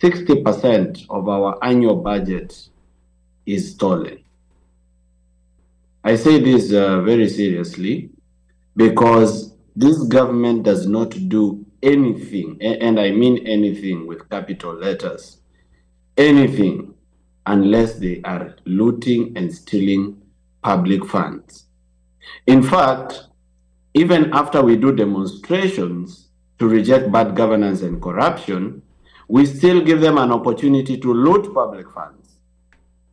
60% of our annual budget is stolen. I say this very seriously because this government does not do anything, and I mean anything with capital letters, anything, unless they are looting and stealing public funds. In fact, even after we do demonstrations to reject bad governance and corruption, we still give them an opportunity to loot public funds.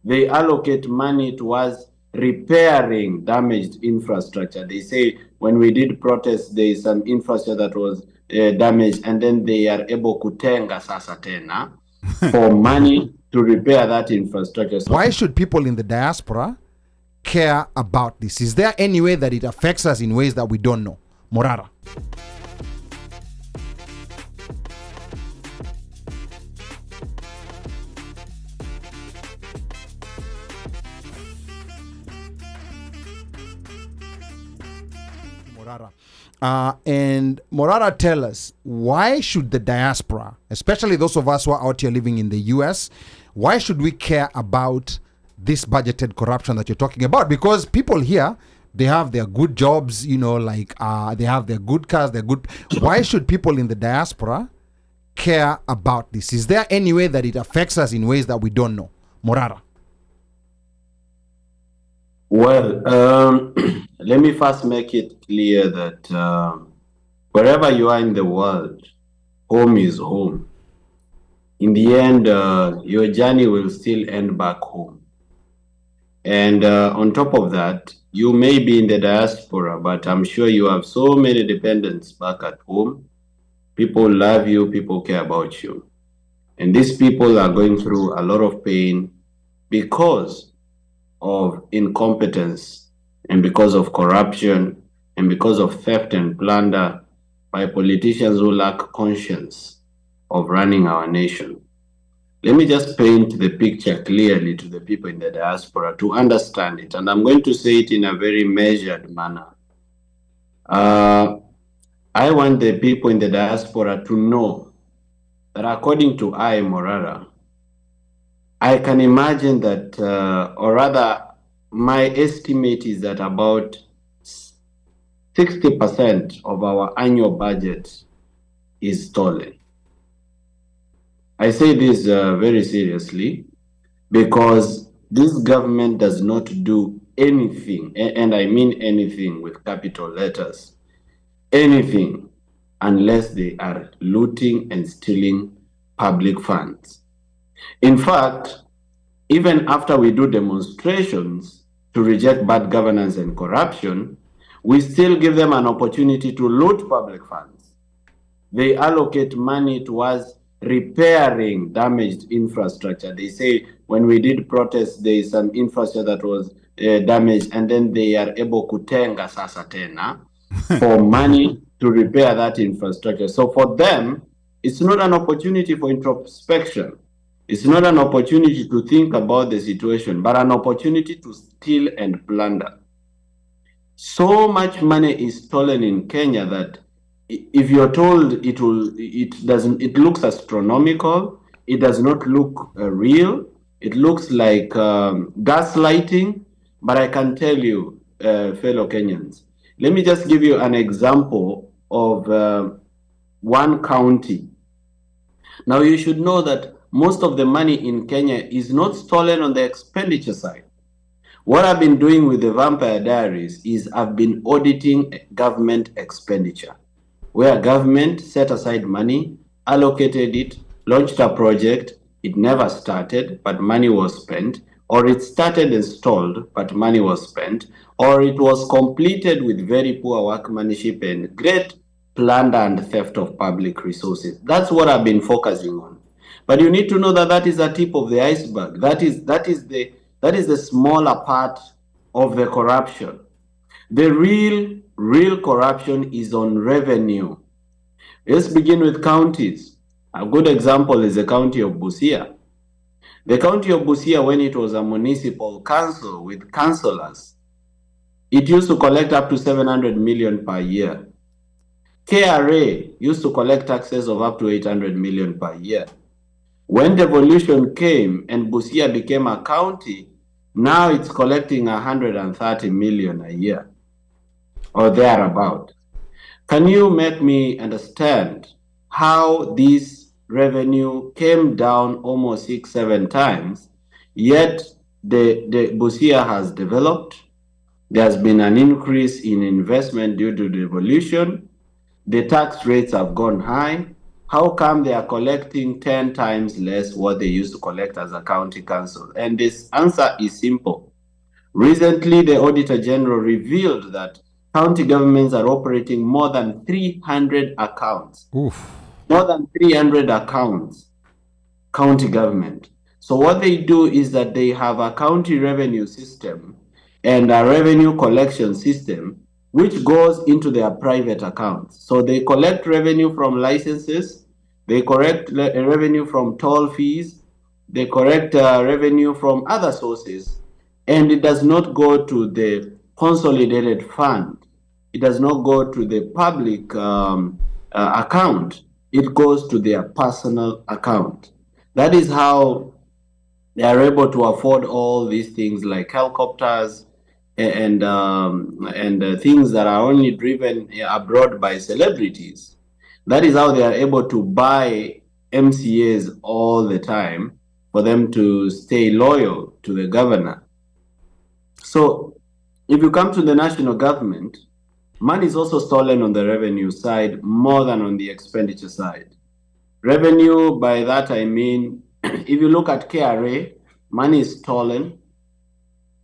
They allocate money towards repairing damaged infrastructure. They say when we did protests, there is some infrastructure that was damaged, and then they are able kutenga sasa tena for money to repair that infrastructure. So why should people in the diaspora care about this? Is there any way that it affects us in ways that we don't know? Morara. And Morara, tell us, why should the diaspora, especially those of us who are out here living in the US, why should we care about this budgeted corruption that you're talking about? Because people here, they have their good jobs, you know, like they have their good cars, they're good. Why should people in the diaspora care about this? Is there any way that it affects us in ways that we don't know? Morara. Well, let me first make it clear that wherever you are in the world, home is home. In the end, your journey will still end back home. And on top of that, you may be in the diaspora, but I'm sure you have so many dependents back at home. People love you, people care about you. And these people are going through a lot of pain because of incompetence and because of corruption and because of theft and plunder by politicians who lack conscience of running our nation. Let me just paint the picture clearly to the people in the diaspora to understand it, and I'm going to say it in a very measured manner. I want the people in the diaspora to know that according to Morara, I can imagine that, or rather, my estimate is that about 60% of our annual budget is stolen. I say this very seriously because this government does not do anything, and I mean anything with capital letters, anything, unless they are looting and stealing public funds. In fact, even after we do demonstrations to reject bad governance and corruption, we still give them an opportunity to loot public funds. They allocate money towards repairing damaged infrastructure. They say when we did protests, there is some infrastructure that was damaged, and then they are able kutenga sasa tena for money to repair that infrastructure. So for them, it's not an opportunity for introspection. It's not an opportunity to think about the situation, but an opportunity to steal and plunder. So much money is stolen in Kenya that if you're told it looks astronomical, it does not look real. It looks like gaslighting, but I can tell you, fellow Kenyans, let me just give you an example of one county. Now you should know that most of the money in Kenya is not stolen on the expenditure side. What I've been doing with the Vampire Diaries is I've been auditing government expenditure, where government set aside money, allocated it, launched a project, it never started, but money was spent, or it started and stalled, but money was spent, or it was completed with very poor workmanship and great plunder and theft of public resources. That's what I've been focusing on. But you need to know that that is a tip of the iceberg. That is the smaller part of the corruption. The real corruption is on revenue. Let's begin with counties. A good example is the county of Busia. The county of Busia, when it was a municipal council with councillors, it used to collect up to 700 million per year. KRA used to collect taxes of up to 800 million per year. When devolution came and Busia became a county, now it's collecting 130 million a year or thereabout. Can you make me understand how this revenue came down almost 6-7 times, yet the Busia has developed? There's been an increase in investment due to devolution. The tax rates have gone high. How come they are collecting 10 times less what they used to collect as a county council? And this answer is simple. Recently, the Auditor General revealed that county governments are operating more than 300 accounts. Oof. More than 300 accounts, county government. So what they do is that they have a county revenue system and a revenue collection system which goes into their private accounts. So they collect revenue from licenses, they collect revenue from toll fees, they collect revenue from other sources, and it does not go to the consolidated fund. It does not go to the public account. It goes to their personal account. That is how they are able to afford all these things like helicopters and things that are only driven abroad by celebrities. That is how they are able to buy MCAs all the time for them to stay loyal to the governor. So if you come to the national government, money is also stolen on the revenue side more than on the expenditure side. Revenue, by that I mean, if you look at KRA, money is stolen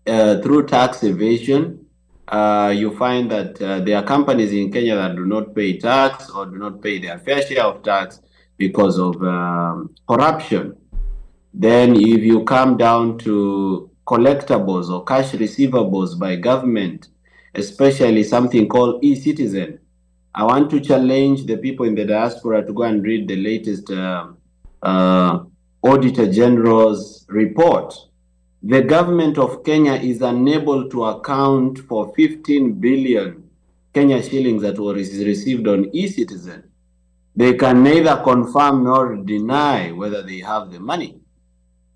through tax evasion. You find that there are companies in Kenya that do not pay tax or do not pay their fair share of tax because of corruption. Then if you come down to collectibles or cash receivables by government, especially something called e-citizen, I want to challenge the people in the diaspora to go and read the latest Auditor General's report. The government of Kenya is unable to account for 15 billion Kenya shillings that was received on e-citizen. They can neither confirm nor deny whether they have the money.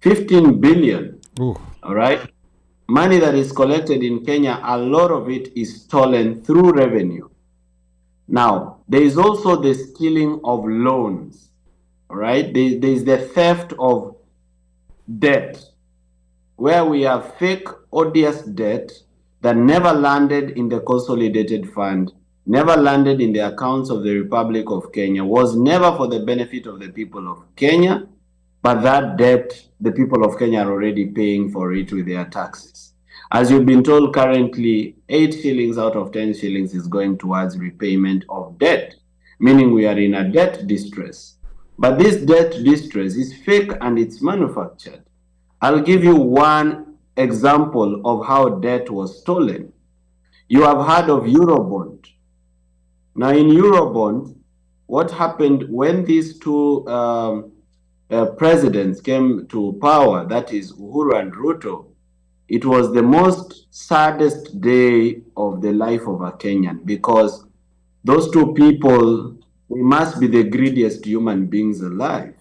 15 billion, Ooh. all right? Money that is collected in Kenya, a lot of it is stolen through revenue. Now, there is also the stealing of loans, all right? There is the theft of debt, where we have fake odious debt that never landed in the consolidated fund, never landed in the accounts of the Republic of Kenya, was never for the benefit of the people of Kenya, but that debt, the people of Kenya are already paying for it with their taxes. As you've been told, currently 8 shillings out of 10 shillings is going towards repayment of debt, meaning we are in a debt distress. But this debt distress is fake and it's manufactured. I'll give you one example of how debt was stolen. You have heard of Eurobond. Now in Eurobond, what happened when these two presidents came to power, that is Uhuru and Ruto, it was the most saddest day of the life of a Kenyan, because those two people, they must be the greediest human beings alive.